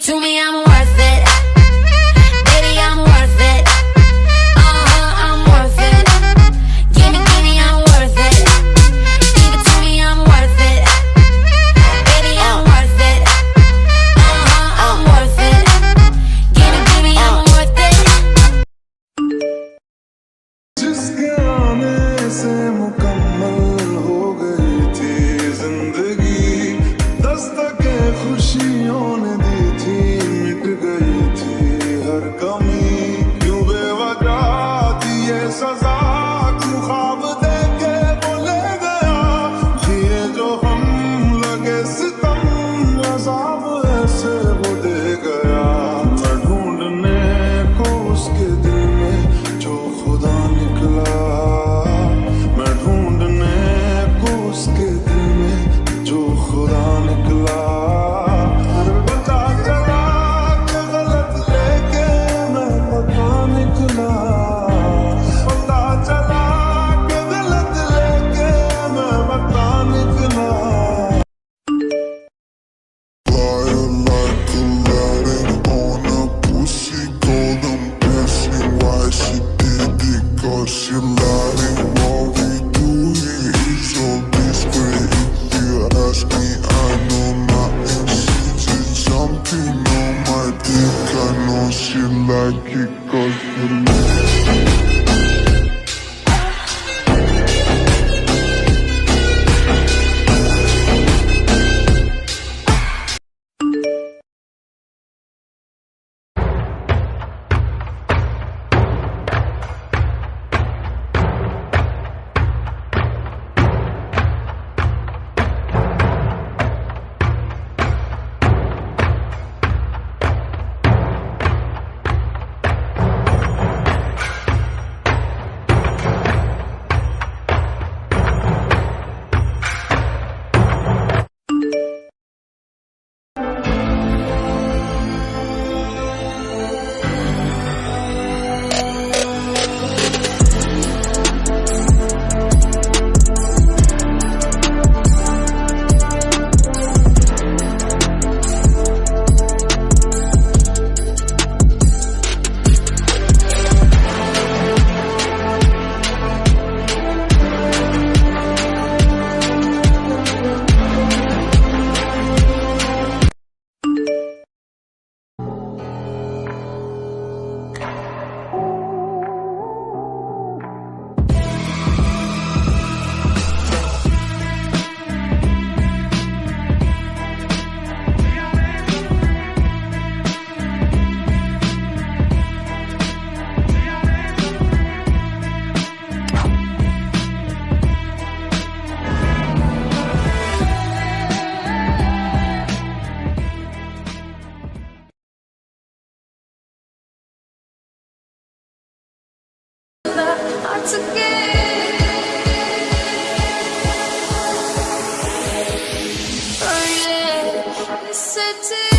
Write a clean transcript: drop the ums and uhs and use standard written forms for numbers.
it to me, I'm worth it. Baby, I'm worth it. I'm worth it. Give me, I'm worth it. Give it to me, I'm worth it. Baby, I'm worth it. I'm worth it. Give me, I'm worth it. जिसके आने से मुकम्मल हो गई थी जिंदगी, दस्तके खुशियों ने दी थी, मिट गई थी हर कमी। क्यों बेवजह थी ये सजा, क्यों ख्वाब देके वो ले गया, जिए जो हम लगे सितम, अज़ाब ऐसे वो दे गया। मैं ढूंढने को उसके दिल में जो खुदा निकला, मैं ढूंढने को उसके दिल में जो खुदा निकला। पता चला कि गलत लेके मैं पता निकला, पता चला कि गलत लेके मैं पता निकला। Fire like Aladdin on a pussy, told them asking why she did it, 'cause she lied. What we do here is so discreet. If you ask me, I know nothing. She just jumping on my dick. I know she like it 'cause she like it. Again. Oh yeah, it's a